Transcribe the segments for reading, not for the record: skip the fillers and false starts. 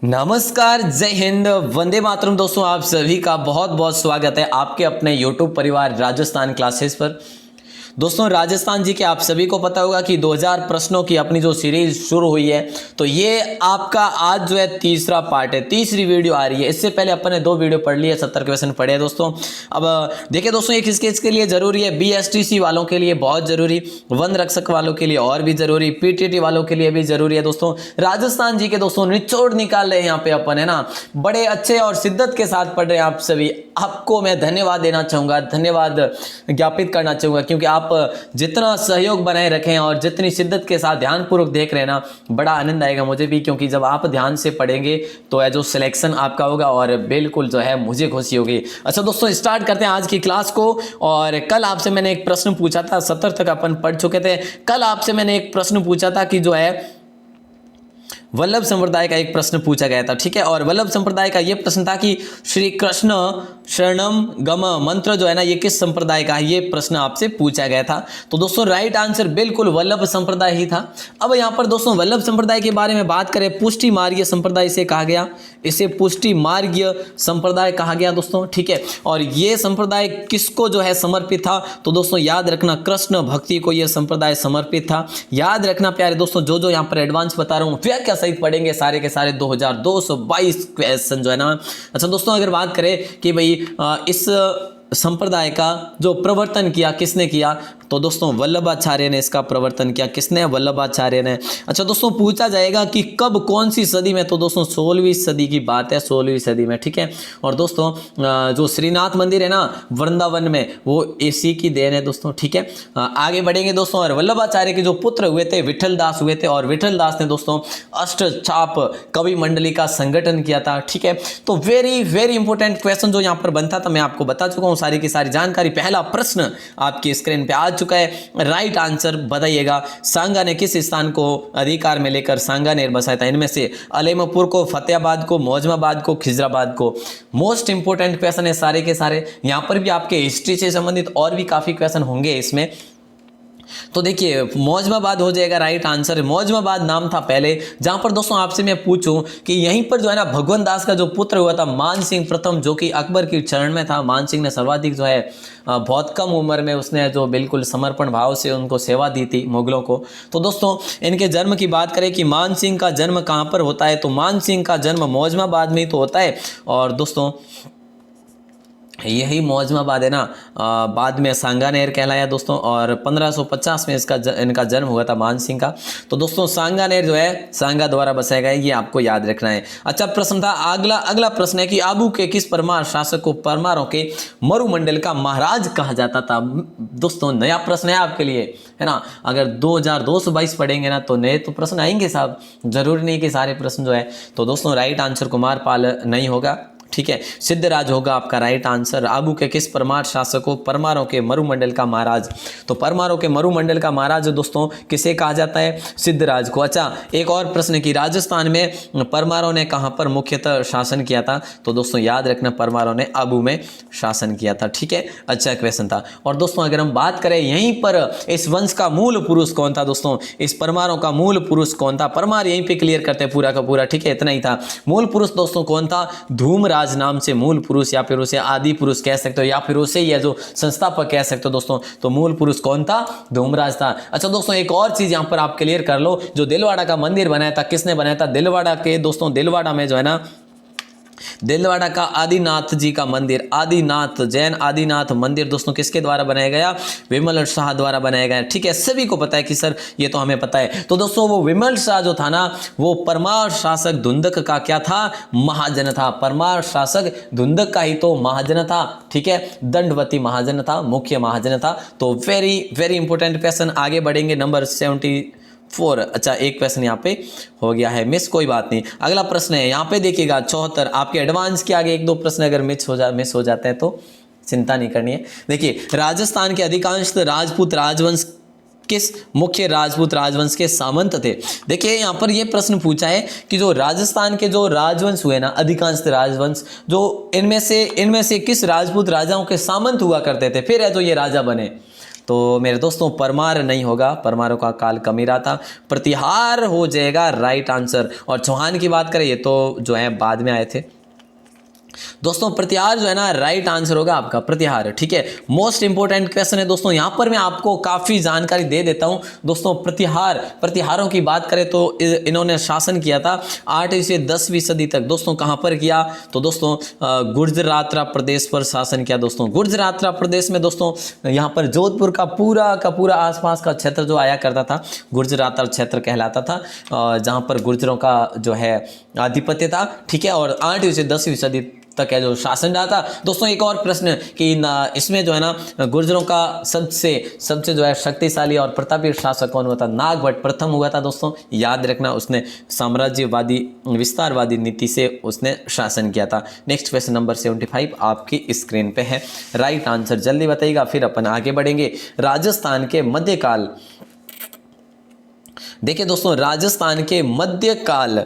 नमस्कार, जय हिंद, वंदे मातरम। दोस्तों, आप सभी का बहुत बहुत स्वागत है आपके अपने YouTube परिवार राजस्थान क्लासेस पर। दोस्तों, राजस्थान जी के आप सभी को पता होगा कि 2000 प्रश्नों की अपनी जो सीरीज शुरू हुई है, तो ये आपका आज जो है तीसरा पार्ट है, तीसरी वीडियो आ रही है। इससे पहले अपन ने 2 वीडियो पढ़ ली है, 70 क्वेश्चन पढ़े हैं दोस्तों। अब देखिए दोस्तों, ये किसके इसके लिए जरूरी है? BSTC वालों के लिए बहुत जरूरी, वन रक्षक वालों के लिए और भी जरूरी, PTT वालों के लिए भी जरूरी है दोस्तों। राजस्थान जी के दोस्तों निचोड़ निकाल रहे हैं यहाँ पे अपन, है ना, बड़े अच्छे और शिद्दत के साथ पढ़ रहे हैं आप सभी। आपको मैं धन्यवाद देना चाहूंगा, धन्यवाद ज्ञापित करना चाहूंगा, क्योंकि आप जितना सहयोग बनाए रखें और जितनी शिद्दत के साथ ध्यानपूर्वक देख रहे हैं ना, बड़ा आनंद आएगा मुझे भी, क्योंकि जब आप ध्यान से पढ़ेंगे तो है जो सिलेक्शन आपका होगा और बिल्कुल जो है मुझे खुशी होगी। अच्छा दोस्तों, स्टार्ट करते हैं आज की क्लास को। और कल आपसे मैंने एक प्रश्न पूछा था, 70 तक अपन पढ़ चुके थे। कल आपसे मैंने एक प्रश्न पूछा था कि जो है वल्लभ संप्रदाय का एक प्रश्न पूछा गया था, ठीक है। और वल्लभ संप्रदाय का यह प्रश्न था कि श्री कृष्ण शरणम गम मंत्र जो है ना, ये किस संप्रदाय का है, ये प्रश्न आपसे पूछा गया था। तो दोस्तों राइट आंसर बिल्कुल वल्लभ संप्रदाय ही था। अब यहाँ पर दोस्तों वल्लभ संप्रदाय के बारे में बात करें, पुष्टि मार्गीय संप्रदाय से कहा गया, इसे पुष्टि मार्गीय संप्रदाय कहा गया दोस्तों, ठीक है। और ये संप्रदाय किसको जो है समर्पित था? तो दोस्तों याद रखना, कृष्ण भक्ति को यह संप्रदाय समर्पित था। याद रखना प्यारे दोस्तों, जो यहाँ पर एडवांस बता रहा हूँ व्याख्या सहित पढ़ेंगे सारे के सारे 2222 क्वेश्चन जो है ना। अच्छा दोस्तों, अगर बात करें कि भाई इस संप्रदाय का जो प्रवर्तन किया किसने किया, तो दोस्तों वल्लभाचार्य ने इसका प्रवर्तन किया। किसने? वल्लभाचार्य ने। अच्छा दोस्तों, पूछा जाएगा कि कब, कौन सी सदी में, तो दोस्तों 16वीं सदी की बात है, 16वीं सदी में, ठीक है। और दोस्तों जो श्रीनाथ मंदिर है ना वृंदावन में, वो इसी की देन है दोस्तों, ठीक है। आगे बढ़ेंगे दोस्तों। और वल्लभाचार्य के जो पुत्र हुए थे विठल दास हुए थे, और विठल दास ने दोस्तों अष्टचाप कवि मंडली का संगठन किया था, ठीक है। तो वेरी वेरी इंपॉर्टेंट क्वेश्चन जो यहाँ पर बनता था मैं आपको बता चुका हूँ सारी की सारी जानकारी। पहला प्रश्न आपकी स्क्रीन पे आ चुका है, राइट आंसर बताइएगा। सांगा ने किस स्थान को अधिकार में लेकर सांगानेर बसाया था? इनमें से अलेमपुर को, फतेहाबाद को, मौजमाबाद को, खिजराबाद को। मोस्ट इंपोर्टेंट क्वेश्चन है सारे के सारे। यहां पर भी आपके हिस्ट्री से संबंधित और भी काफी क्वेश्चन होंगे इसमें। तो देखिए मौजमाबाद हो जाएगा राइट आंसर। मौजमाबाद नाम था पहले, जहां पर दोस्तों आपसे मैं पूछूं कि यहीं पर जो है ना भगवंत दास का जो पुत्र हुआ था मान सिंह प्रथम, जो कि अकबर की चरण में था। मान सिंह ने सर्वाधिक जो है बहुत कम उम्र में उसने जो बिल्कुल समर्पण भाव से उनको सेवा दी थी मुगलों को। तो दोस्तों इनके जन्म की बात करें कि मान सिंह का जन्म कहां पर होता है, तो मान सिंह का जन्म मौजमाबाद में ही तो होता है। और दोस्तों यही मौजमाबाद है ना, बाद में सांगानेर कहलाया दोस्तों। और 1550 में इनका जन्म हुआ था मान सिंह का। तो दोस्तों सांगानेर जो है सांगा द्वारा बसाया गया है, ये आपको याद रखना है। अच्छा प्रश्न था अगला प्रश्न है कि आबू के किस परमार शासक को परमारों के मरुमंडल का महाराज कहा जाता था? दोस्तों नया प्रश्न है आपके लिए, है ना। अगर 2222 पढ़ेंगे ना तो नए तो प्रश्न आएंगे साहब, जरूरी नहीं कि सारे प्रश्न जो है। तो दोस्तों राइट आंसर कुमारपाल नहीं होगा, ठीक है, सिद्धराज होगा आपका राइट आंसर। आबू के किस परमार शासक को परमारों के मरुमंडल का महाराज? तो परमारों के मरुमंडल का महाराज दोस्तों किसे कहा जाता है? सिद्धराज को। अच्छा एक और प्रश्न कि राजस्थान में परमारों ने कहां पर मुख्यतः शासन किया था? तो दोस्तों याद रखना परमारों ने आबू में शासन किया था, ठीक है। अच्छा क्वेश्चन था। और दोस्तों अगर हम बात करें यहीं पर इस वंश का मूल पुरुष कौन था? दोस्तों इस परमारों का मूल पुरुष कौन था? परमार यहीं पे क्लियर करते हैं पूरा का पूरा, ठीक है, इतना ही था। मूल पुरुष दोस्तों कौन था? धूमराज नाम से मूल पुरुष, या फिर उसे आदि पुरुष कह सकते हो, या फिर उसे या जो संस्थापक कह सकते हो दोस्तों। तो मूल पुरुष कौन था? धूमराज था। अच्छा दोस्तों एक और चीज यहां पर आप क्लियर कर लो, जो दिलवाड़ा का मंदिर बनाया था किसने बनाया था? दिलवाड़ा के दोस्तों, दिलवाड़ा में जो है ना, दिलवाड़ा का आदिनाथ जी का मंदिर, आदिनाथ जैन आदिनाथ मंदिर दोस्तों किसके द्वारा बनाया गया? विमल शाह द्वारा बनाया गया, ठीक है। सभी को पता है कि सर ये तो हमें पता है। तो दोस्तों वो विमल शाह जो था ना, वो परमार शासक धुंधक का क्या था? महाजन था। परमार शासक धुंधक का ही तो महाजन था, ठीक है। दंडवती महाजन था, मुख्य महाजन था। तो वेरी वेरी इंपॉर्टेंट क्वेश्चन। आगे बढ़ेंगे नंबर 74। अच्छा एक क्वेश्चन यहाँ पे हो गया है मिस, कोई बात नहीं। अगला प्रश्न है यहाँ पे देखिएगा 74। आपके एडवांस के आगे 1-2 प्रश्न अगर मिस हो जाते हैं तो चिंता नहीं करनी है। देखिए राजस्थान के अधिकांश राजपूत राजवंश किस मुख्य राजपूत राजवंश के सामंत थे? देखिए यहाँ पर यह प्रश्न पूछा है कि जो राजस्थान के जो राजवंश हुए ना, अधिकांश राजवंश, जो इनमें से किस राजपूत राजाओं के सामंत हुआ करते थे, फिर है तो ये राजा बने। तो मेरे दोस्तों परमार नहीं होगा, परमारों का काल कमीरा था, प्रतिहार हो जाएगा राइट आंसर। और चौहान की बात करें, ये तो जो है बाद में आए थे दोस्तों। प्रतिहार जो है ना राइट आंसर होगा आपका, प्रतिहार, ठीक है। मोस्ट इंपोर्टेंट क्वेश्चन है दोस्तों, यहां पर मैं आपको काफी जानकारी दे देता हूं दोस्तों। प्रतिहारों की बात करें तो इन्होंने शासन किया था 8वीं से 10वीं सदी तक दोस्तों। कहां पर किया तो दोस्तों गुर्जरात्रा प्रदेश पर शासन किया दोस्तों। गुर्जरात्रा प्रदेश में दोस्तों यहां पर जोधपुर का पूरा आसपास का क्षेत्र जो आया करता था गुर्जरात्रा क्षेत्र कहलाता था, जहां पर गुर्जरों का जो है आधिपत्य था, ठीक है। और 8वीं से 10वीं सदी तक है जो शासन रहा था दोस्तों। एक और प्रश्न कि इसमें जो है ना गुर्जरों का सबसे जो है शक्तिशाली और प्रतापी शासक कौन हुआ था? नागभट्ट प्रथम हुआ था दोस्तों, याद रखना। उसने साम्राज्यवादी विस्तारवादी नीति से उसने शासन किया था। नेक्स्ट क्वेश्चन नंबर 75 आपकी स्क्रीन पे है, राइट आंसर जल्दी बताइएगा, फिर अपन आगे बढ़ेंगे। राजस्थान के मध्यकाल, देखिए दोस्तों राजस्थान के मध्यकाल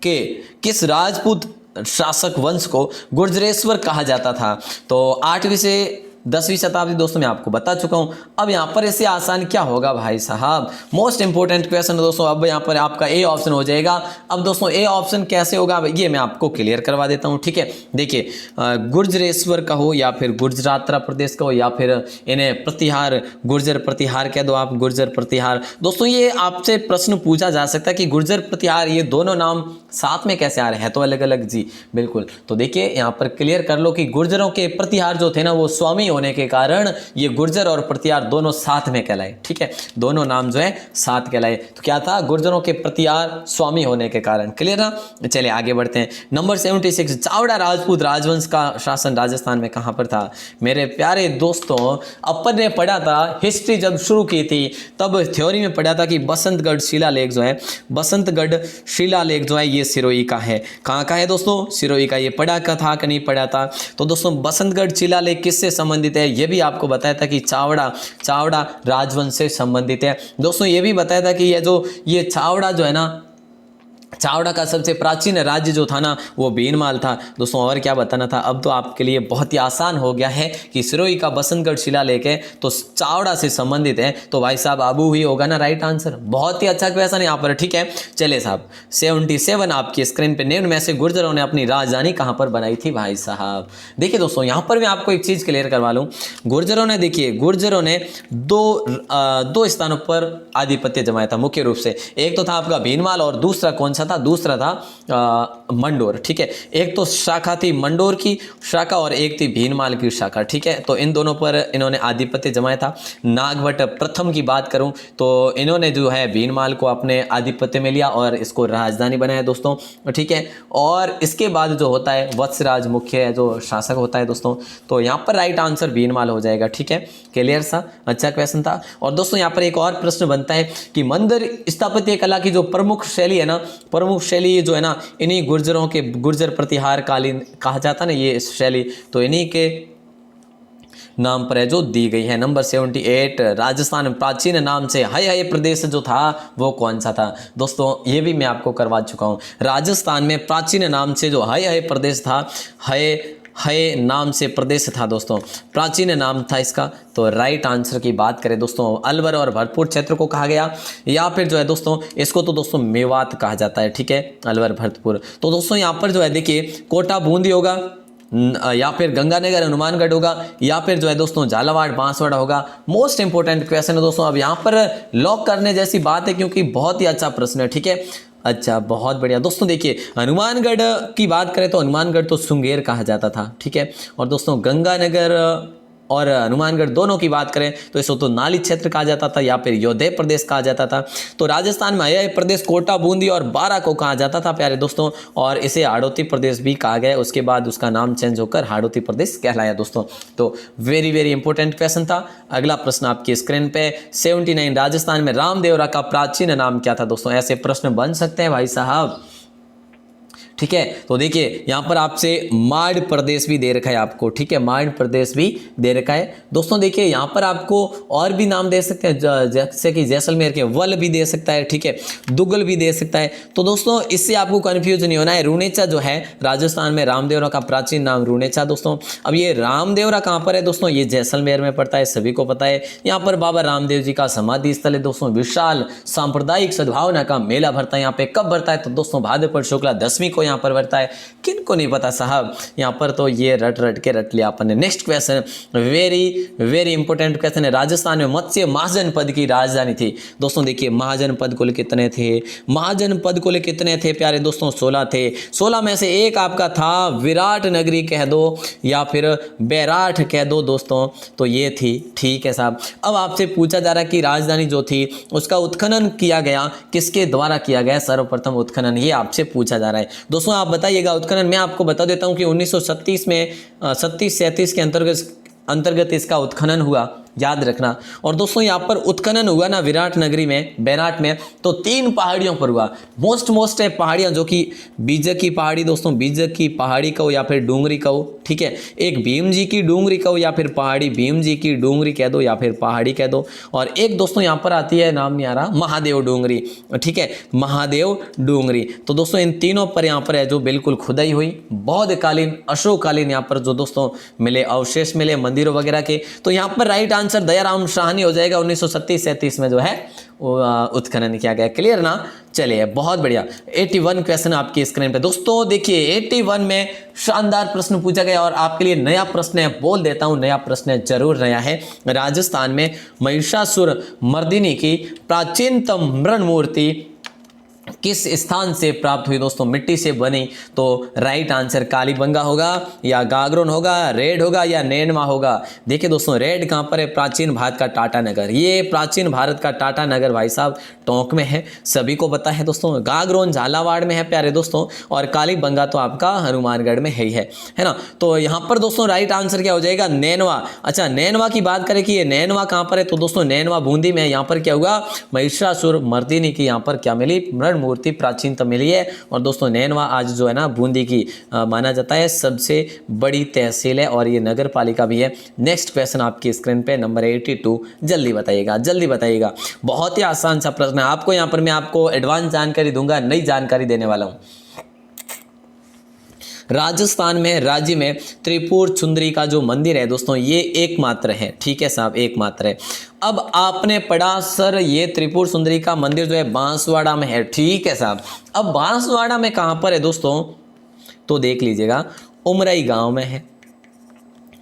के किस राजपूत शासक वंश को गुर्जरेश्वर कहा जाता था? तो 8वीं से 10वीं शताब्दी दोस्तों मैं आपको बता चुका हूं। अब यहां पर इससे आसान क्या होगा भाई साहब? मोस्ट इंपोर्टेंट क्वेश्चन दोस्तों। अब यहां पर आपका ए ऑप्शन हो जाएगा। अब दोस्तों ए ऑप्शन कैसे होगा ये मैं आपको क्लियर करवा देता हूं, ठीक है। देखिए गुर्जरेश्वर कहो या फिर गुर्जरात्रा प्रदेश कहो या फिर इन्हें प्रतिहार, गुर्जर प्रतिहार कह दो आप, गुर्जर प्रतिहार। दोस्तों ये आपसे प्रश्न पूछा जा सकता है कि गुर्जर प्रतिहार ये दोनों नाम साथ में कैसे आ रहे हैं, तो अलग अलग जी, बिल्कुल। तो देखिए यहां पर क्लियर कर लो कि गुर्जरों के प्रतिहार जो थे ना वो स्वामी होने के कारण ये गुर्जर और प्रतिहार दोनों साथ में कहलाए, ठीक है। दोनों नाम जो है साथ कहलाए। तो क्या था? गुर्जरों के प्रतिहार स्वामी होने के कारण, क्लियर ना। चलिए आगे बढ़ते हैं। नंबर 76 चावड़ा राजपूत राजवंश का शासन राजस्थान में कहां पर था? मेरे प्यारे दोस्तों अपन ने पढ़ा था, हिस्ट्री जब शुरू की थी तब थ्योरी में पढ़ा था कि बसंतगढ़ शिलालेख जो है, बसंतगढ़ शिलालेख जो है ये सिरोही का है। कहां का है दोस्तों? सिरोही का। ये पढ़ा का था कि नहीं पढ़ा था? तो दोस्तों बसंतगढ़ शिलालेख किससे संबंधित है? ये भी आपको बताया था कि चावड़ा राजवंश से संबंधित है दोस्तों। ये भी बताया था कि ये चावड़ा जो है ना, चावड़ा का सबसे प्राचीन राज्य जो था ना वो भीनमाल था दोस्तों। और क्या बताना था? अब तो आपके लिए बहुत ही आसान हो गया है कि सिरोही का बसंतगढ़ शिलालेख है तो चावड़ा से संबंधित है, तो भाई साहब आबू ही होगा ना राइट आंसर। बहुत ही अच्छा क्वेश्चन यहाँ पर, ठीक है। चलिए साहब 77 आपकी स्क्रीन पे, निम्न में से गुर्जरों ने अपनी राजधानी कहाँ पर बनाई थी भाई साहब? देखिए दोस्तों यहाँ पर मैं आपको एक चीज क्लियर करवा लूँ। गुर्जरों ने देखिए गुर्जरों ने दो स्थानों पर आधिपत्य जमाया था मुख्य रूप से। एक तो था आपका भीनमाल और दूसरा कौन सा था? दूसरा था मंडोर, ठीक है। एक तो शाखा थी मंडोर की शाखा और एक थी भीनमाल की शाखा, ठीक है। तो इन दोनों पर इन्होंने आधिपत्य जमाया था। नागभट्ट प्रथम की बात करूं तो इन्होंने जो है भीनमाल को अपने आधिपत्य में लिया और इसको राजधानी बनाया दोस्तों, ठीक है। और इसके बाद जो होता है वत्सराज मुख्य जो शासक होता है दोस्तों, तो यहाँ पर राइट आंसर भीनमाल हो जाएगा, ठीक है। क्लियर सा, अच्छा क्वेश्चन था। और दोस्तों यहाँ पर एक और प्रश्न बनता है कि मंदिर स्थापत्य कला की जो प्रमुख शैली है ना, प्रमुख शैली जो है ना इन्हीं गुर्जरों के गुर्जर प्रतिहार कालीन कहा जाता है ना ये शैली, तो इन्हीं के नाम पर है जो दी गई है। नंबर 78 राजस्थान में प्राचीन नाम से हय प्रदेश जो था वो कौन सा था? दोस्तों ये भी मैं आपको करवा चुका हूँ। राजस्थान में प्राचीन नाम से जो हय प्रदेश था, हय नाम से प्रदेश था दोस्तों, प्राचीन नाम था इसका। तो राइट आंसर की बात करें दोस्तों अलवर और भरतपुर क्षेत्र को कहा गया, या फिर जो है दोस्तों इसको तो दोस्तों मेवात कहा जाता है, ठीक है, अलवर भरतपुर। तो दोस्तों यहाँ पर जो है देखिए कोटा बूंदी होगा, या फिर गंगानगर हनुमानगढ़ होगा, या फिर जो है दोस्तों झालावाड़ बांसवाड़ा होगा। मोस्ट इंपोर्टेंट क्वेश्चन है दोस्तों। अब यहाँ पर लॉक करने जैसी बात है क्योंकि बहुत ही अच्छा प्रश्न है, ठीक है। अच्छा बहुत बढ़िया दोस्तों। देखिए हनुमानगढ़ की बात करें तो हनुमानगढ़ तो सुंगेर कहा जाता था, ठीक है। और दोस्तों गंगानगर और हनुमानगढ़ दोनों की बात करें तो इसको तो नाली क्षेत्र कहा जाता था या फिर योधे प्रदेश कहा जाता था। तो राजस्थान में यह प्रदेश कोटा बूंदी और बारा को कहा जाता था प्यारे दोस्तों, और इसे हाड़ौती प्रदेश भी कहा गया। उसके बाद उसका नाम चेंज होकर हाड़ौती प्रदेश कहलाया दोस्तों। तो वेरी वेरी इंपॉर्टेंट क्वेश्चन था। अगला प्रश्न आपकी स्क्रीन पे 79 राजस्थान में रामदेवरा का प्राचीन नाम क्या था दोस्तों? ऐसे प्रश्न बन सकते हैं भाई साहब। ठीक है। तो देखिए यहाँ पर आपसे माड़ प्रदेश भी दे रखा है आपको, ठीक है, माड़ प्रदेश भी दे रखा है दोस्तों। देखिए यहाँ पर आपको और भी नाम दे सकते हैं, जैसे कि जैसलमेर के वल भी दे सकता है, ठीक है, दुग्गल भी दे सकता है। तो दोस्तों इससे आपको कंफ्यूज नहीं होना है। रूनेचा जो है राजस्थान में रामदेवरा का प्राचीन नाम रूनेचा दोस्तों। अब ये रामदेवरा कहाँ पर है दोस्तों, ये जैसलमेर में पड़ता है, सभी को पता है। यहाँ पर बाबा रामदेव जी का समाधि स्थल है दोस्तों। विशाल सांप्रदायिक सद्भावना का मेला भरता है यहाँ पे। कब भरता है तो दोस्तों भाद्रपद शुक्ला दशमी को यहाँ पर भरता है। किनको नहीं पता साहब, यहाँ पर तो ये रट के रट लिया अपन ने। Next question, very very important question है। राजस्थान में मत्स्य महाजनपद की राजधानी थी दोस्तों। देखिए महाजनपद कुल कितने थे, महाजनपद कुल कितने थे प्यारे दोस्तों, 16 थे। 16 में से एक आपका था विराट नगरी कह दो या फिर बैराठ कह दो दोस्तों, तो ये थी, ठीक है साहब। अब आपसे पूछा जा रहा है कि राजधानी जो थी उसका उत्खनन किया गया किसके द्वारा किया गया, सर्वप्रथम उत्खनन, ये आपसे पूछा जा रहा है दोस्तों। आप बताइएगा उत्खनन। मैं आपको बता देता हूं कि 1937 में 37 के अंतर्गत इसका उत्खनन हुआ, याद रखना। और दोस्तों यहाँ पर उत्खनन हुआ ना विराट नगरी में, बैराठ में, तो 3 पहाड़ियों पर हुआ। मोस्ट है पहाड़ियाँ, जो कि बीजक की पहाड़ी दोस्तों, बीजक की पहाड़ी कहो या फिर डूंगरी कहो, ठीक है। एक भीम जी की डूंगरी कहो या फिर पहाड़ी, भीम जी की डूंगरी कह दो या फिर पहाड़ी कह दो। और एक दोस्तों यहाँ पर आती है, नाम नहीं आ रहा, महादेव डूंगरी, ठीक है, महादेव डूंगरी। तो दोस्तों इन तीनों पर यहाँ पर है जो बिल्कुल खुदाई हुई, बौद्धकालीन अशोककालीन यहाँ पर जो दोस्तों मिले अवशेष मिले मंदिरों वगैरह के। तो यहाँ पर राइट आंसर दयाराम शाहनी हो जाएगा। 1937 में जो है उत्खनन किया गया। क्लियर ना? चलिए बहुत बढ़िया। 81 क्वेश्चन आपकी स्क्रीन पे दोस्तों। देखिए 81 में शानदार प्रश्न पूछा गया और आपके लिए नया प्रश्न है, बोल देता हूं नया प्रश्न है, जरूर नया है। राजस्थान में महिषासुर मर्दिनी की प्राचीनतम मृण मूर्ति किस स्थान से प्राप्त हुई दोस्तों, मिट्टी से बनी? तो राइट आंसर कालीबंगा होगा या गागरोन होगा, रेड होगा या नैनवा होगा। देखिए दोस्तों रेड कहाँ पर है, प्राचीन भारत का टाटा नगर। ये प्राचीन भारत का टाटा नगर भाई साहब टोंक में है, सभी को पता है दोस्तों। गागरोन झालावाड़ में है प्यारे दोस्तों, और कालीबंगा तो आपका हनुमानगढ़ में है ना। तो यहाँ पर दोस्तों राइट आंसर क्या हो जाएगा, नैनवा। अच्छा नैनवा की बात करें कि ये नैनवा कहाँ पर है, तो दोस्तों नैनवा बूंदी में। यहाँ पर क्या हुआ, महिषासुर मर्दिनी की यहाँ पर क्या मिली, मृण मूर्ति प्राचीनतम मिली है। और दोस्तों नैनवा आज जो है ना बूंदी की माना जाता है सबसे बड़ी तहसील है और ये नगर पालिका भी है। नेक्स्ट क्वेश्चन आपकी स्क्रीन पे नंबर 82, जल्दी बताइएगा जल्दी बताइएगा। बहुत ही आसान सा प्रश्न है, आपको यहाँ पर मैं आपको एडवांस जानकारी दूंगा, नई जानकारी देने वाला हूँ। राजस्थान में राज्य में त्रिपुर सुंदरी का जो मंदिर है दोस्तों ये एकमात्र है, ठीक है साहब, एकमात्र है। अब आपने पढ़ा सर ये त्रिपुर सुंदरी का मंदिर जो है बांसवाड़ा में है, ठीक है साहब। अब बांसवाड़ा में कहाँ पर है दोस्तों, तो देख लीजिएगा उमराई गांव में है।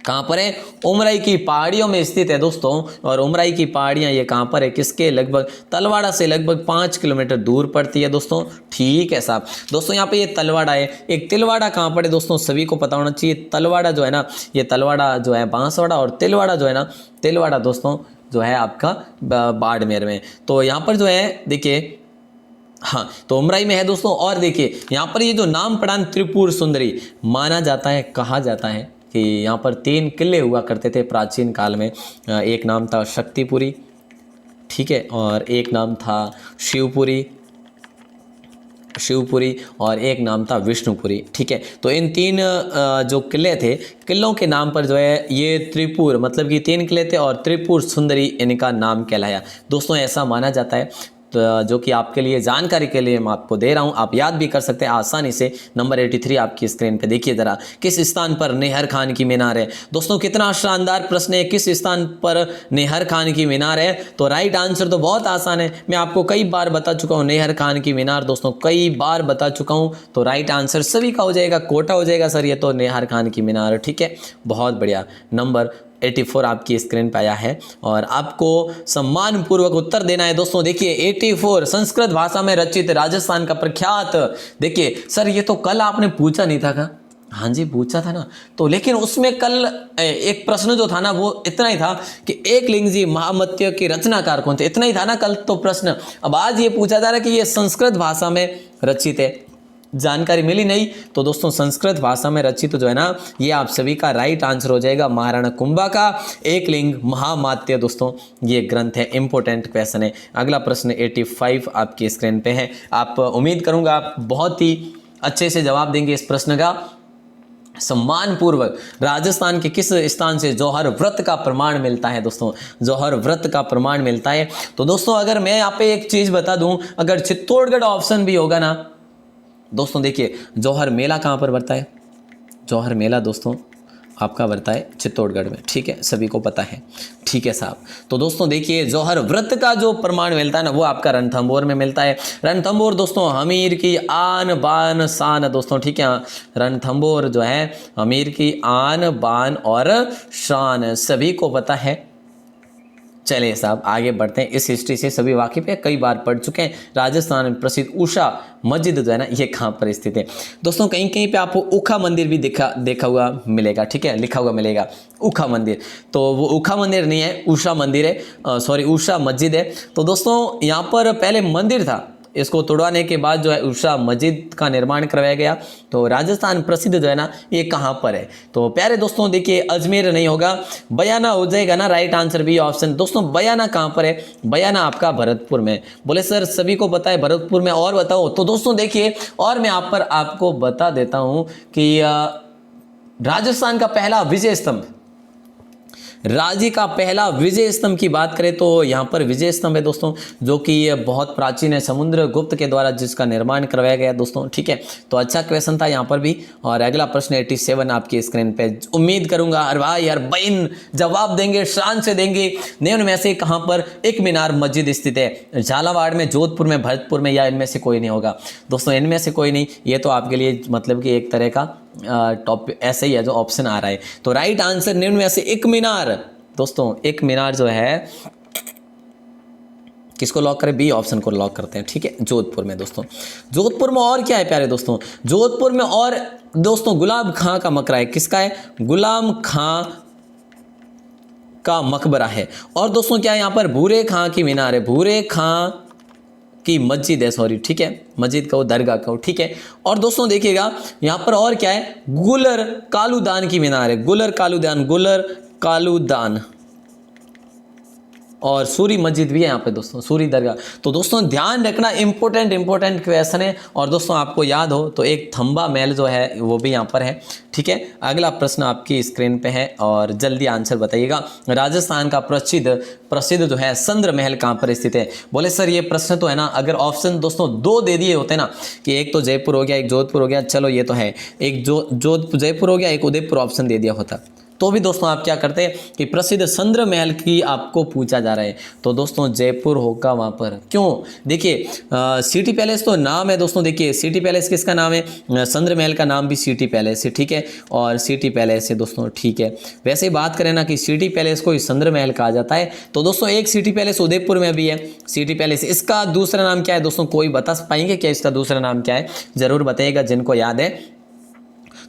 कहाँ पर है, उमराई की पहाड़ियों में स्थित है दोस्तों। और उमराई की पहाड़ियाँ ये कहाँ पर है, किसके लगभग, तलवाड़ा से लगभग 5 किलोमीटर दूर पड़ती है दोस्तों, ठीक है साहब। दोस्तों यहाँ पे ये तलवाड़ा है, एक तिलवाड़ा कहाँ पर है दोस्तों, सभी को पता होना चाहिए। तलवाड़ा जो है ना, ये तलवाड़ा जो है बांसवाड़ा, और तिलवाड़ा जो है ना, तिलवाड़ा दोस्तों जो है आपका बाड़मेर में। तो यहाँ पर जो है देखिए, हाँ तो उमराई में है दोस्तों। और देखिए यहाँ पर ये जो नाम पड़ा त्रिपुर सुंदरी, माना जाता है, कहा जाता है कि यहाँ पर 3 किले हुआ करते थे प्राचीन काल में। एक नाम था शक्तिपुरी, ठीक है, और एक नाम था शिवपुरी और एक नाम था विष्णुपुरी, ठीक है। तो इन 3 जो किले थे, किलों के नाम पर जो है ये त्रिपुर, मतलब कि 3 किले थे और त्रिपुर सुंदरी इनका नाम कहलाया दोस्तों, ऐसा माना जाता है। तो जो कि आपके लिए जानकारी के लिए मैं आपको दे रहा हूं, आप याद भी कर सकते हैं आसानी से। नंबर 83 आपकी स्क्रीन पे देखिए जरा, किस स्थान पर नेहर खान की मीनार है दोस्तों। कितना शानदार प्रश्न है, किस स्थान पर नेहर खान की मीनार है? तो राइट आंसर तो बहुत आसान है, मैं आपको कई बार बता चुका हूं नेहर खान की मीनार दोस्तों, कई बार बता चुका हूं। तो राइट आंसर सभी का हो जाएगा, कोटा हो जाएगा सर ये तो नेहर खान की मीनार, ठीक है, बहुत बढ़िया। नंबर 84 आपकी स्क्रीन पे आया है और आपको सम्मान पूर्वक उत्तर देना है दोस्तों। देखिए 84 संस्कृत भाषा में रचित राजस्थान का प्रख्यात, देखिए सर ये तो कल आपने पूछा नहीं था क्या? हाँ जी पूछा था ना, तो लेकिन उसमें कल एक प्रश्न जो था ना वो इतना ही था कि एकलिंगजी महामत्य के रचनाकार कौन थे, इतना ही था ना कल तो प्रश्न। अब आज ये पूछा जा रहा है कि ये संस्कृत भाषा में रचित है, जानकारी मिली नहीं तो दोस्तों संस्कृत भाषा में रचित जो है ना ये आप सभी का राइट आंसर हो जाएगा महाराणा कुंभा का एकलिंग महामात्य दोस्तों, ये ग्रंथ है, इंपॉर्टेंट क्वेश्चन है। अगला प्रश्न 85 आपकी स्क्रीन पे है, आप उम्मीद करूंगा आप बहुत ही अच्छे से जवाब देंगे इस प्रश्न का। सम्मानपूर्वक राजस्थान के किस स्थान से जौहर व्रत का प्रमाण मिलता है दोस्तों? जौहर व्रत का प्रमाण मिलता है। तो दोस्तों अगर मैं यहाँ पे एक चीज बता दूं, अगर चित्तौड़गढ़ ऑप्शन भी होगा ना दोस्तों, देखिए जौहर मेला कहाँ पर बढ़ता है? जौहर मेला दोस्तों आपका बढ़ता है चित्तौड़गढ़ में, ठीक है, सभी को पता है, ठीक है साहब। तो दोस्तों देखिए जौहर व्रत का जो प्रमाण मिलता है ना वो आपका रणथंभौर में मिलता है। रणथंभौर दोस्तों हमीर की आन बान शान दोस्तों, ठीक है, रणथंभौर जो है हमीर की आन बान और शान, सभी को पता है। चलिए साहब आगे बढ़ते हैं। इस हिस्ट्री से सभी वाकिफ है, कई बार पढ़ चुके हैं। राजस्थान में प्रसिद्ध उषा मस्जिद जो है ना ये कहाँ पर स्थित है दोस्तों? कहीं कहीं पे आपको उखा मंदिर भी देखा हुआ मिलेगा, ठीक है, लिखा हुआ मिलेगा उखा मंदिर। तो वो उखा मंदिर नहीं है, उषा मंदिर है, सॉरी उषा मस्जिद है। तो दोस्तों यहाँ पर पहले मंदिर था, इसको तोड़वाने के बाद जो है उषा मस्जिद का निर्माण करवाया गया। तो राजस्थान प्रसिद्ध जो है ना ये कहाँ पर है? तो प्यारे दोस्तों देखिए अजमेर नहीं होगा, बयाना हो जाएगा ना राइट आंसर बी ऑप्शन। दोस्तों बयाना कहाँ पर है? बयाना आपका भरतपुर में। बोले सर सभी को पता है भरतपुर में, और बताओ। तो दोस्तों देखिए और मैं आप पर आपको बता देता हूँ कि राजस्थान का पहला विजय स्तंभ, राज्य का पहला विजय स्तंभ की बात करें तो यहाँ पर विजय स्तंभ है दोस्तों, जो कि बहुत प्राचीन है, समुद्रगुप्त के द्वारा जिसका निर्माण करवाया गया दोस्तों, ठीक है। तो अच्छा क्वेश्चन था यहाँ पर भी। और अगला प्रश्न 87 आपकी स्क्रीन पे, उम्मीद करूंगा अरे भाई यार बहन जवाब देंगे, शान से देंगे। निम्न में से कहाँ पर एक मीनार मस्जिद स्थित है? झालावाड़ में, जोधपुर में, भरतपुर में, या इनमें से कोई नहीं होगा दोस्तों? इनमें से कोई नहीं। ये तो आपके लिए मतलब कि एक तरह का टॉपिक ऐसे ही है जो ऑप्शन आ रहा है। तो राइट आंसर निम्न में से एक मीनार दोस्तों, एक मीनार जो है किसको लॉक करें? बी ऑप्शन को लॉक करते हैं, ठीक है, जोधपुर में दोस्तों। जोधपुर में और क्या है प्यारे दोस्तों? जोधपुर में और दोस्तों गुलाब खां का मकबरा है। किसका है? गुलाम खां का मकबरा है। और दोस्तों क्या है यहाँ पर? भूरे खां की मीनार है, भूरे खां की मस्जिद है, सॉरी, ठीक है, मस्जिद कहो दरगाह कहो, ठीक है। और दोस्तों देखिएगा यहाँ पर और क्या है? गुलर कालूदान की मीनार है, गुलर कालूदान और सूरी मस्जिद भी है यहाँ पे दोस्तों, सूरी दरगाह। तो दोस्तों ध्यान रखना, इंपॉर्टेंट क्वेश्चन है। और दोस्तों आपको याद हो तो एक थंबा महल जो है वो भी यहाँ पर है, ठीक है। अगला प्रश्न आपकी स्क्रीन पे है और जल्दी आंसर बताइएगा। राजस्थान का प्रसिद्ध जो है संद्र महल कहाँ पर स्थित है? बोले सर ये प्रश्न तो है ना, अगर ऑप्शन दोस्तों दो दे दिए होते ना कि एक तो जयपुर हो गया, एक जोधपुर हो गया, चलो ये तो है, एक जयपुर हो गया, एक उदयपुर ऑप्शन दे दिया होता, तो भी दोस्तों आप क्या करते हैं कि प्रसिद्ध संद्र महल की आपको पूछा जा रहा है, तो दोस्तों जयपुर होगा वहाँ पर। क्यों? देखिए सिटी पैलेस तो नाम है दोस्तों, देखिए सिटी पैलेस किसका नाम है? संद्र महल का नाम भी सिटी पैलेस है, ठीक है, और सिटी पैलेस है दोस्तों, ठीक है। वैसे ही बात करें ना कि सिटी पैलेस को संद्र महल कहा जाता है, तो दोस्तों एक सिटी पैलेस उदयपुर में भी है, सिटी पैलेस। इसका दूसरा नाम क्या है दोस्तों? कोई बता पाएंगे क्या इसका दूसरा नाम क्या है? जरूर बताइएगा जिनको याद है।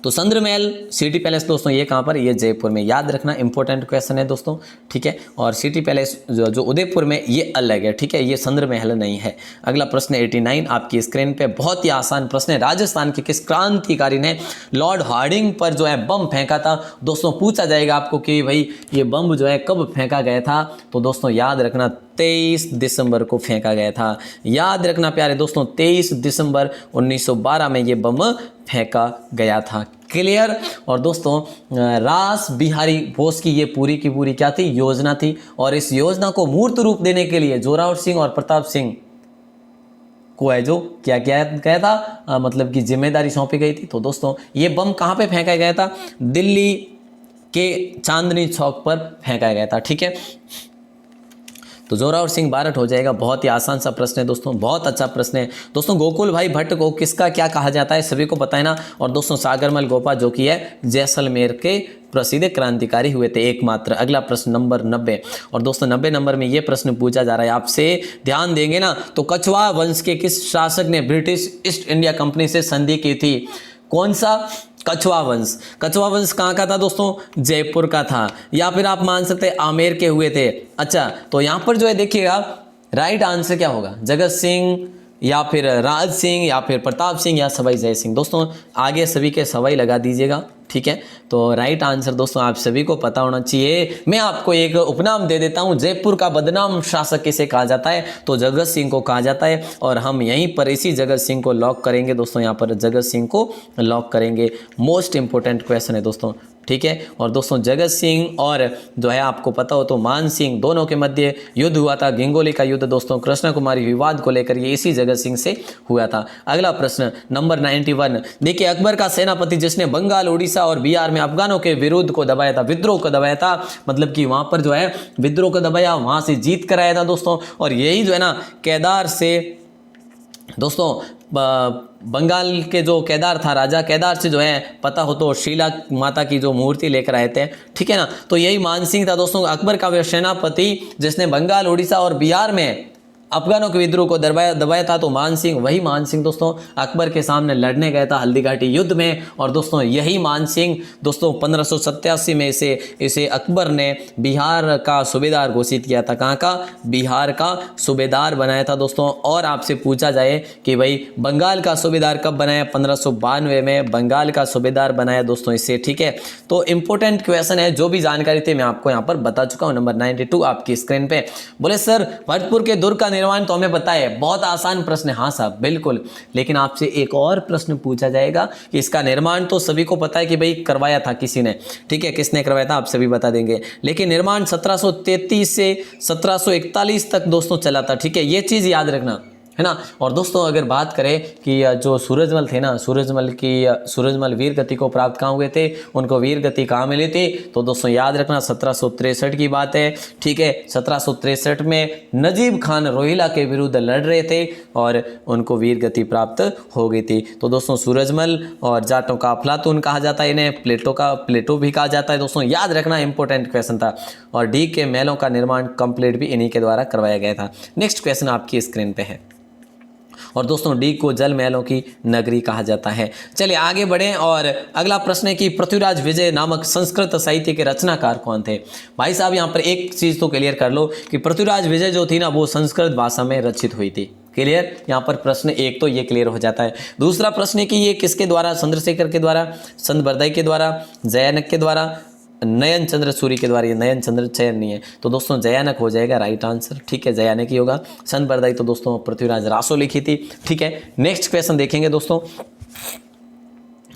तो संद्र महल, सिटी पैलेस दोस्तों ये कहाँ पर? ये जयपुर में, याद रखना, इंपॉर्टेंट क्वेश्चन है दोस्तों, ठीक है। और सिटी पैलेस जो उदयपुर में ये अलग है, ठीक है, ये संद्र महल नहीं है। अगला प्रश्न 89 आपकी स्क्रीन पे, बहुत ही आसान प्रश्न है। राजस्थान के किस क्रांतिकारी ने लॉर्ड हार्डिंग पर जो है बम फेंका था? दोस्तों पूछा जाएगा आपको कि भाई ये बम जो है कब फेंका गया था? तो दोस्तों याद रखना 23 दिसंबर को फेंका गया था। याद रखना प्यारे दोस्तों, 23 दिसंबर 1912 में ये बम फेंका गया था। क्लियर? और दोस्तों रास बिहारी बोस की ये पूरी की पूरी क्या थी? योजना थी। और इस योजना को मूर्त रूप देने के लिए जोरावर सिंह और प्रताप सिंह को है जो क्या क्या गया था, मतलब कि जिम्मेदारी सौंपी गई थी। तो दोस्तों ये बम कहाँ पे फेंका गया था? दिल्ली के चांदनी चौक पर फेंका गया था, ठीक है। तो जोरावर सिंह बारठ हो जाएगा। बहुत ही आसान सा प्रश्न है दोस्तों, बहुत अच्छा प्रश्न है दोस्तों। गोकुल भाई भट्ट को किसका क्या कहा जाता है? सभी को पता है ना। और दोस्तों सागरमल गोपा जो कि है जैसलमेर के प्रसिद्ध क्रांतिकारी हुए थे एकमात्र। अगला प्रश्न नंबर 90। और दोस्तों 90 नंबर में ये प्रश्न पूछा जा रहा है आपसे, ध्यान देंगे ना। तो कछवाहा वंश के किस शासक ने ब्रिटिश ईस्ट इंडिया कंपनी से संधि की थी? कौन सा? कछवाहा वंश। कछवाहा वंश कहाँ का था दोस्तों? जयपुर का था। या फिर आप मान सकते हैं आमेर के हुए थे। अच्छा तो यहाँ पर जो है देखिएगा राइट आंसर क्या होगा? जगत सिंह या फिर राज सिंह या फिर प्रताप सिंह या सवाई जय सिंह। दोस्तों आगे सभी के सवाई लगा दीजिएगा, ठीक है, तो राइट आंसर दोस्तों आप सभी को पता होना चाहिए। मैं आपको एक उपनाम दे देता हूं, जयपुर का बदनाम शासक किसे कहा जाता है, तो जगत सिंह को कहा जाता है। और हम यहीं पर इसी जगत सिंह को लॉक करेंगे दोस्तों, यहाँ पर जगत सिंह को लॉक करेंगे। मोस्ट इंपोर्टेंट क्वेश्चन है दोस्तों, ठीक है। और दोस्तों जगत सिंह और जो है आपको पता हो तो मान सिंह, दोनों के मध्य युद्ध हुआ था, गिंगोली का युद्ध दोस्तों, कृष्ण कुमारी विवाद को लेकर ये इसी जगत सिंह से हुआ था। अगला प्रश्न नंबर 91, देखिए अकबर का सेनापति जिसने बंगाल, उड़ीसा और बिहार में अफगानों के विरोध को दबाया था, विद्रोह को दबाया था, मतलब कि वहां पर जो है विद्रोह को दबाया, वहां से जीत कराया था दोस्तों। और यही जो है ना केदार से दोस्तों बंगाल के जो केदार था, राजा केदार से जो है पता हो तो शीला माता की जो मूर्ति लेकर आए थे, ठीक है ना। तो यही मान सिंह था दोस्तों, अकबर का वह सेनापति जिसने बंगाल, उड़ीसा और बिहार में अफगानों के विद्रोह को दबाया था। तो मान सिंह, वही मान सिंह दोस्तों अकबर के सामने लड़ने गया था हल्दी घाटी युद्ध में। और दोस्तों यही मान सिंह दोस्तों 1587 में इसे अकबर ने बिहार का सूबेदार घोषित किया था। कहाँ का? बिहार का सूबेदार बनाया था दोस्तों। और आपसे पूछा जाए कि भाई बंगाल का सूबेदार कब बनाया? 1592 में बंगाल का सूबेदार बनाया दोस्तों इसे, ठीक है। तो इंपॉर्टेंट क्वेश्चन है, जो भी जानकारी थी मैं आपको यहाँ पर बता चुका हूँ। नंबर 92 आपकी स्क्रीन पे। बोले सर भरतपुर के दुर्ग का निर्माण तो हमें पता है, बहुत आसान प्रश्न है। हाँ साहब बिल्कुल, लेकिन आपसे एक और प्रश्न पूछा जाएगा कि इसका निर्माण तो सभी को पता है कि भाई करवाया था किसी ने, ठीक है, किसने करवाया था आप सभी बता देंगे, लेकिन निर्माण 1733 से 1741 तक दोस्तों चला था, ठीक है, ये चीज याद रखना है ना। और दोस्तों अगर बात करें कि जो सूरजमल थे ना, सूरजमल वीर गति को प्राप्त कहाँ हुए थे, उनको वीर गति कहाँ मिली थी, तो दोस्तों याद रखना 1763 की बात है, ठीक है। 1763 में नजीब खान रोहिला के विरुद्ध लड़ रहे थे और उनको वीर गति प्राप्त हो गई थी। तो दोस्तों सूरजमल और जाटों का अफलातून कहा जाता है इन्हें, प्लेटो भी कहा जाता है दोस्तों, याद रखना इंपॉर्टेंट क्वेश्चन था। और डी के महलों का निर्माण कंप्लीट भी इन्हीं के द्वारा करवाया गया था। नेक्स्ट क्वेश्चन आपकी स्क्रीन पे है। और दोस्तों डी को जल महलों की नगरी कहा जाता है। चलिए आगे बढ़ें और अगला प्रश्न है कि पृथ्वीराज विजय नामक संस्कृत साहित्य के रचनाकार कौन थे। भाई साहब यहाँ पर एक चीज तो क्लियर कर लो कि पृथ्वीराज विजय जो थी ना वो संस्कृत भाषा में रचित हुई थी। क्लियर, यहाँ पर प्रश्न एक तो ये क्लियर हो जाता है। दूसरा प्रश्न है कि ये किसके द्वारा, चंद्रशेखर के द्वारा, संत बरदाई के द्वारा, जयानक के द्वारा, नयन चंद्र सूरी के द्वारा। ये नयन चंद्र चयन नहीं है, तो दोस्तों जयानक हो जाएगा राइट आंसर, ठीक है, जयानक ही होगा। संत बरदाई तो दोस्तों पृथ्वीराज रासो लिखी थी, ठीक है। नेक्स्ट क्वेश्चन देखेंगे दोस्तों,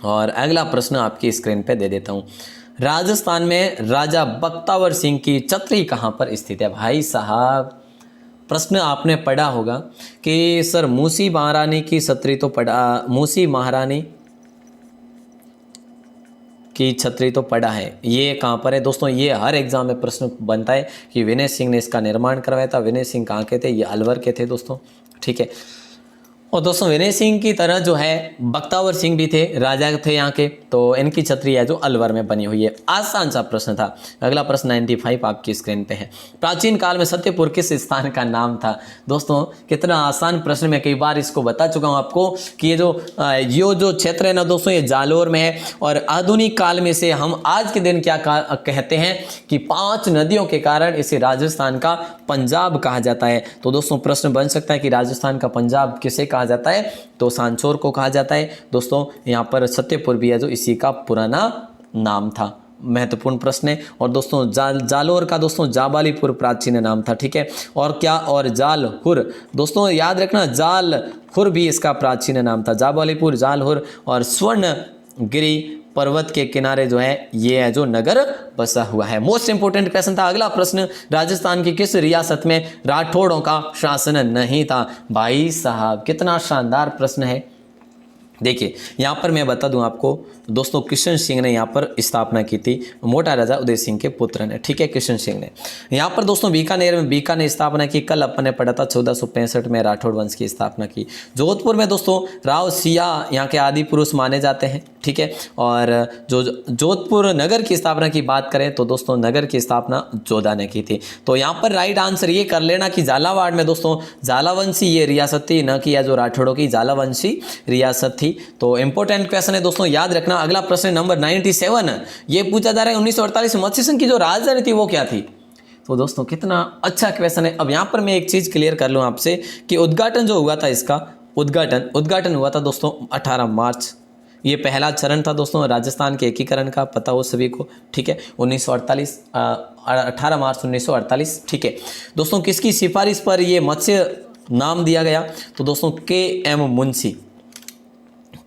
और अगला प्रश्न आपकी स्क्रीन पे दे देता हूं। राजस्थान में राजा बख्तावर सिंह की छतरी कहां पर स्थित है। भाई साहब प्रश्न आपने पढ़ा होगा कि सर मूसी महारानी की छतरी तो पढ़ा, मूसी महारानी की छतरी तो पड़ा है, ये कहाँ पर है दोस्तों, ये हर एग्जाम में प्रश्न बनता है कि विनय सिंह ने इसका निर्माण करवाया था। विनय सिंह कहाँ के थे? ये अलवर के थे दोस्तों, ठीक है। और दोस्तों विनय सिंह की तरह जो है बख्तावर सिंह भी थे, राजा थे यहाँ के, तो इनकी छतरी है जो अलवर में बनी हुई है। आसान सा प्रश्न था। अगला प्रश्न 95 आपकी स्क्रीन पे है। प्राचीन काल में सत्यपुर किस स्थान का नाम था। दोस्तों कितना आसान प्रश्न, मैं कई बार इसको बता चुका हूँ आपको कि ये जो क्षेत्र है ना दोस्तों ये जालोर में है। और आधुनिक काल में से हम आज के दिन क्या कहते हैं कि 5 नदियों के कारण इसे राजस्थान का पंजाब कहा जाता है। तो दोस्तों प्रश्न बन सकता है कि राजस्थान का पंजाब किसे कहा जाता है, तो सांचौर को कहा जाता है दोस्तों। यहाँ पर सत्यपुर भी है जो इसी का पुराना नाम था। महत्वपूर्ण प्रश्न है। और दोस्तों जालोर का दोस्तों जाबालीपुर प्राचीन नाम था, ठीक है। और क्या, और जालहुर दोस्तों याद रखना, जालहुर भी इसका प्राचीन नाम था, जाबालीपुर, जालहुर। और स्वर्णगिरी पर्वत के किनारे जो है ये है जो नगर बसा हुआ है। मोस्ट इंपोर्टेंट क्वेश्चन था। अगला प्रश्न, राजस्थान की किस रियासत में राठौड़ों का शासन नहीं था। भाई साहब कितना शानदार प्रश्न है। देखिए यहाँ पर मैं बता दूं आपको दोस्तों, किशन सिंह ने यहाँ पर स्थापना की थी, मोटा राजा उदय सिंह के पुत्र ने, ठीक है, किशन सिंह ने। यहाँ पर दोस्तों बीकानेर में बीका ने स्थापना की। कल अपन ने पढ़ा था 1465 में राठौड़ वंश की स्थापना की। जोधपुर में दोस्तों राव सिया यहाँ के आदि पुरुष माने जाते हैं, ठीक है। और जो जोधपुर नगर की स्थापना की बात करें तो दोस्तों नगर की स्थापना जोधा ने की थी। तो यहाँ पर राइट आंसर ये कर लेना कि झालावाड़ में दोस्तों झालावंशी ये रियासत थी, न कि जो राठौड़ों की झालावंशी रियासत थी। तो इंपॉर्टेंट क्वेश्चन है दोस्तों, याद रखना। अगला प्रश्न नंबर 97, ये पूछा जा रहा है 1948 में मत्स्य संघ की जो राजधानी थी वो क्या थी। तो दोस्तों कितना अच्छा क्वेश्चन है। अब यहाँ पर मैं एक चीज क्लियर कर लूँ आपसे कि उद्घाटन जो हुआ था इसका, उद्घाटन हुआ था दोस्तों 18 मार्च ये पहला चरण था दोस्तों राजस्थान के एकीकरण का, पता हो सभी को, ठीक है, 1948 18 मार्च 1948, ठीक है दोस्तों। किसकी सिफारिश पर ये मत्स्य नाम दिया गया? तो दोस्तों के.एम. मुंशी,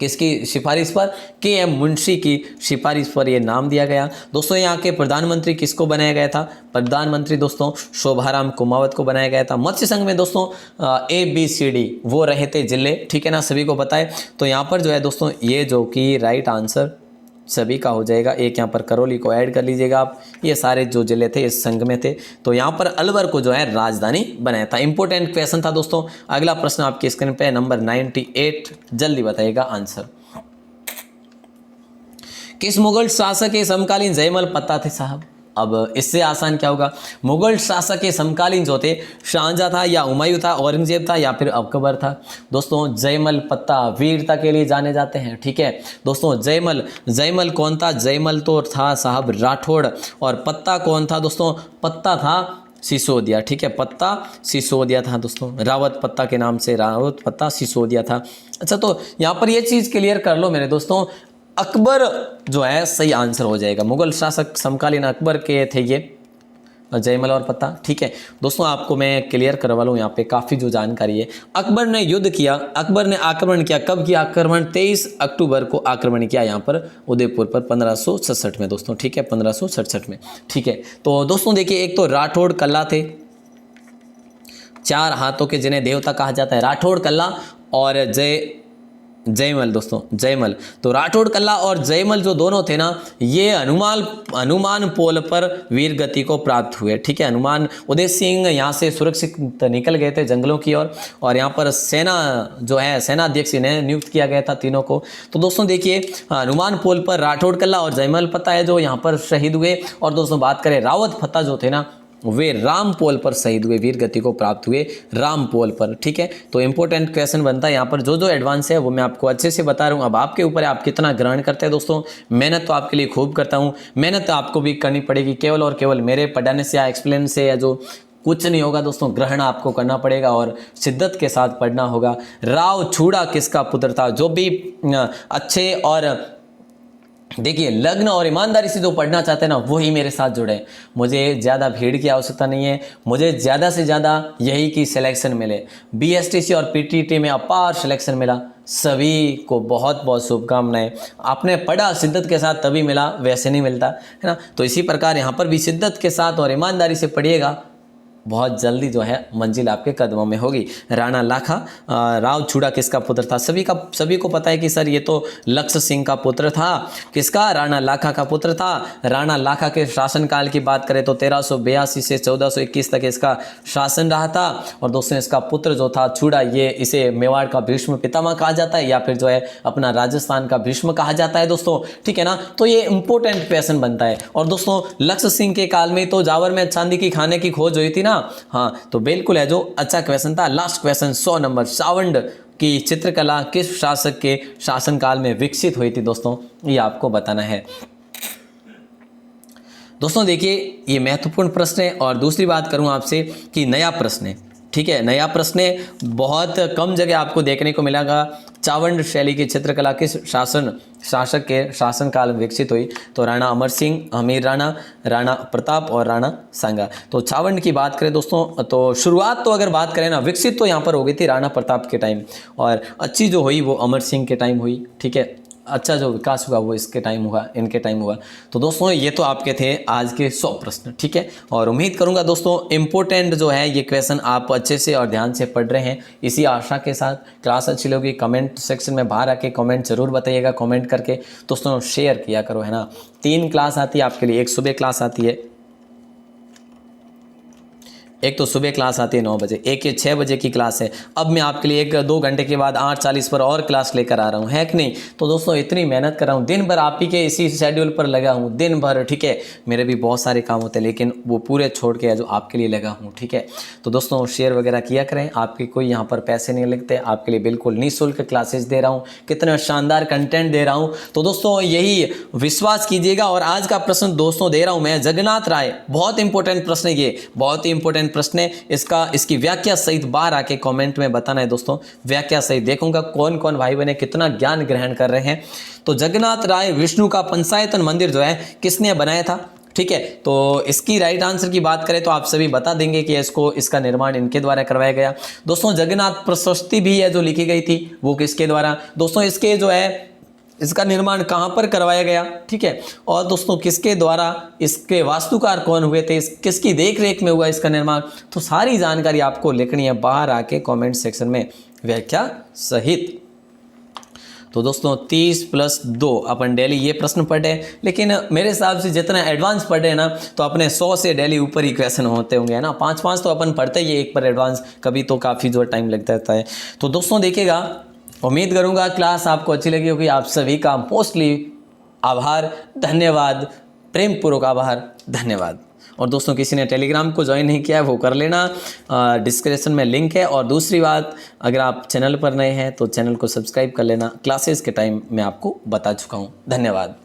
किसकी सिफारिश पर? के.एम. मुंशी की सिफारिश पर यह नाम दिया गया। दोस्तों यहाँ के प्रधानमंत्री किसको बनाया गया था? प्रधानमंत्री दोस्तों शोभाराम कुमावत को बनाया गया था। मत्स्य संघ में दोस्तों ABCD वो रहे थे जिले, ठीक है ना, सभी को पता है। तो यहाँ पर जो है दोस्तों ये जो कि राइट आंसर सभी का हो जाएगा। एक यहाँ पर करौली को ऐड कर लीजिएगा आप। ये सारे जो जिले थे इस संघ में थे। तो यहाँ पर अलवर को जो है राजधानी बनाया था। इंपॉर्टेंट क्वेश्चन था दोस्तों। अगला प्रश्न आपकी स्क्रीन पे नंबर 98, जल्दी बताइएगा आंसर। किस मुगल शासक के समकालीन जयमल पत्ता थे साहब? अब इससे आसान क्या होगा? मुगल शासक के समकालीन जो थे शाहजहां था या हुमायूं था, औरंगजेब था या फिर अकबर था? दोस्तों जयमल पत्ता वीरता के लिए जाने जाते हैं, ठीक है दोस्तों। जयमल कौन था? जयमल तो था साहब राठौड़। और पत्ता कौन था दोस्तों? पत्ता था सिसोदिया, ठीक है, पत्ता सिसोदिया था दोस्तों। रावत पत्ता के नाम से रावत पत्ता सिसोदिया था। अच्छा, तो यहाँ पर ये चीज़ क्लियर कर लो मेरे दोस्तों, अकबर जो है सही आंसर हो जाएगा। मुगल शासक समकालीन अकबर के थे ये जयमल और पत्ता, ठीक है दोस्तों। आपको मैं क्लियर करवा लूँ यहाँ पे काफ़ी जो जानकारी है। अकबर ने युद्ध किया, अकबर ने आक्रमण किया। कब किया आक्रमण? 23 अक्टूबर को आक्रमण किया यहाँ पर उदयपुर पर 1567 में दोस्तों, ठीक है, 1567 में, ठीक है। तो दोस्तों देखिए, एक तो राठौड़ कल्ला थे, 4 हाथों के जिन्हें देवता कहा जाता है, राठौड़ कल्ला और जयमल दोस्तों, जयमल। तो राठौड़ कल्ला और जयमल जो दोनों थे ना, ये हनुमान पोल पर वीर गति को प्राप्त हुए, ठीक है। हनुमान उदय सिंह यहाँ से सुरक्षित निकल गए थे जंगलों की ओर, और यहाँ पर सेना जो है सेनाध्यक्ष इन्हें नियुक्त किया गया था तीनों को। तो दोस्तों देखिए, हनुमान पोल पर राठौड़ कल्ला और जयमल पत्ता है जो यहाँ पर शहीद हुए। और दोस्तों बात करें रावत पत्ता जो थे ना, वे राम पोल पर शहीद हुए, वीर गति को प्राप्त हुए राम पोल पर, ठीक है। तो इंपॉर्टेंट क्वेश्चन बनता है यहाँ पर। जो एडवांस है वो मैं आपको अच्छे से बता रहा हूँ। अब आपके ऊपर है आप कितना ग्रहण करते हैं दोस्तों। मेहनत तो आपके लिए खूब करता हूँ, मेहनत आपको भी करनी पड़ेगी। केवल और केवल मेरे पढ़ाने से या एक्सप्लेन से या जो कुछ नहीं होगा दोस्तों, ग्रहण आपको करना पड़ेगा और शिद्दत के साथ पढ़ना होगा। राव छूड़ा किसका पुत्र था? जो भी अच्छे और देखिए लग्न और ईमानदारी से जो पढ़ना चाहते हैं ना, वही मेरे साथ जुड़े। मुझे ज़्यादा भीड़ की आवश्यकता नहीं है, मुझे ज़्यादा से ज़्यादा यही कि सिलेक्शन मिले। BSTC और PTT में अपार सिलेक्शन मिला। सभी को बहुत बहुत शुभकामनाएं। आपने पढ़ा शिद्दत के साथ तभी मिला, वैसे नहीं मिलता है ना। तो इसी प्रकार यहाँ पर भी शिद्दत के साथ और ईमानदारी से पढ़िएगा, बहुत जल्दी जो है मंजिल आपके कदमों में होगी। राणा लाखा, राव छूड़ा किसका पुत्र था? सभी को पता है कि सर ये तो लक्ष्य सिंह का पुत्र था। किसका? राणा लाखा का पुत्र था। राणा लाखा के शासनकाल की बात करें तो 1382 से 1421 तक इसका शासन रहा था। और दोस्तों इसका पुत्र जो था छूड़ा, ये इसे मेवाड़ का भीष्म पितामह कहा जाता है या फिर जो है अपना राजस्थान का भीष्म कहा जाता है दोस्तों, ठीक है ना। तो ये इंपॉर्टेंट क्वेश्चन बनता है। और दोस्तों लक्ष्य सिंह के काल में तो जावर में चांदी की खाने की खोज हुई थी ना, हाँ तो बिल्कुल है, जो अच्छा क्वेश्चन था। लास्ट क्वेश्चन 100 नंबर, सावंड की चित्रकला किस शासक के शासनकाल में विकसित हुई थी दोस्तों, ये आपको बताना है दोस्तों। देखिए ये महत्वपूर्ण प्रश्न है। और दूसरी बात करूं आपसे कि नया प्रश्न है, ठीक है, नया प्रश्न है, बहुत कम जगह आपको देखने को मिलेगा। चावंड शैली की चित्रकला किस शासक के शासनकाल में विकसित हुई? तो राणा अमर सिंह, हमीर राणा, राणा प्रताप और राणा सांगा। तो चावंड की बात करें दोस्तों, तो शुरुआत तो अगर बात करें ना, विकसित तो यहाँ पर हो गई थी राणा प्रताप के टाइम, और अच्छी जो हुई वो अमर सिंह के टाइम हुई, ठीक है। अच्छा जो विकास हुआ वो इसके टाइम हुआ, इनके टाइम हुआ। तो दोस्तों ये तो आपके थे आज के 100 प्रश्न, ठीक है। और उम्मीद करूंगा दोस्तों इम्पोर्टेंट जो है ये क्वेश्चन आप अच्छे से और ध्यान से पढ़ रहे हैं। इसी आशा के साथ क्लास अच्छी लगी, कमेंट सेक्शन में बाहर आके कमेंट जरूर बताइएगा। कमेंट करके दोस्तों शेयर किया करो, है ना। 3 क्लास आती है आपके लिए, एक सुबह क्लास आती है, एक तो सुबह क्लास आती है 9 बजे, एक ये 6 बजे की क्लास है। अब मैं आपके लिए 1-2 घंटे के बाद 8:40 पर और क्लास लेकर आ रहा हूँ, है कि नहीं। तो दोस्तों इतनी मेहनत कर रहा हूँ, दिन भर आप ही के इसी शेड्यूल पर लगा हूँ, दिन भर, ठीक है। मेरे भी बहुत सारे काम होते हैं लेकिन वो पूरे छोड़ के जो आपके लिए लगा हूँ, ठीक है। तो दोस्तों शेयर वगैरह किया करें, आपके कोई यहाँ पर पैसे नहीं लगते, आपके लिए बिल्कुल निःशुल्क क्लासेस दे रहा हूँ, कितना शानदार कंटेंट दे रहा हूँ। तो दोस्तों यही विश्वास कीजिएगा। और आज का प्रश्न दोस्तों दे रहा हूँ मैं, जगन्नाथ राय, बहुत इंपॉर्टेंट प्रश्न है ये, बहुत ही इंपॉर्टेंट प्रश्न है, इसकी व्याख्या सहित बाहर आके कमेंट में बताना है दोस्तों। व्याख्या सहित देखूंगा कौन कौन भाई बहने कितना ज्ञान ग्रहण कर रहे हैं। तो जगन्नाथ राय विष्णु का पंचायतन मंदिर जो है किसने बनाया था, ठीक है। तो इसकी राइट आंसर की बात करें तो आप सभी बता देंगे कि इसका निर्माण इनके द्वारा करवाया गया। दोस्तों जगन्नाथ प्रशस्ति भी है जो लिखी गई थी वो किसके द्वारा, दोस्तों इसके जो है इसका निर्माण कहाँ पर करवाया गया, ठीक है। और दोस्तों किसके द्वारा, इसके वास्तुकार कौन हुए थे, किसकी देख रेख में हुआ इसका निर्माण, तो सारी जानकारी आपको लिखनी है बाहर आके कमेंट सेक्शन में व्याख्या सहित। तो दोस्तों 30+2 अपन डेली ये प्रश्न पढ़े, लेकिन मेरे हिसाब से जितना एडवांस पढ़े ना तो अपने 100 से डेली ऊपर ही क्वेश्चन होते होंगे, है ना। 5-5 तो अपन पढ़ते ही एक पर एडवांस, कभी तो काफ़ी जो टाइम लगता रहता है। तो दोस्तों देखिएगा, उम्मीद करूंगा क्लास आपको अच्छी लगी होगी। आप सभी का मोस्टली आभार, धन्यवाद, प्रेम पूर्वक आभार, धन्यवाद। और दोस्तों किसी ने टेलीग्राम को ज्वाइन नहीं किया है वो कर लेना, डिस्क्रिप्शन में लिंक है। और दूसरी बात, अगर आप चैनल पर नए हैं तो चैनल को सब्सक्राइब कर लेना। क्लासेस के टाइम मैं आपको बता चुका हूँ। धन्यवाद।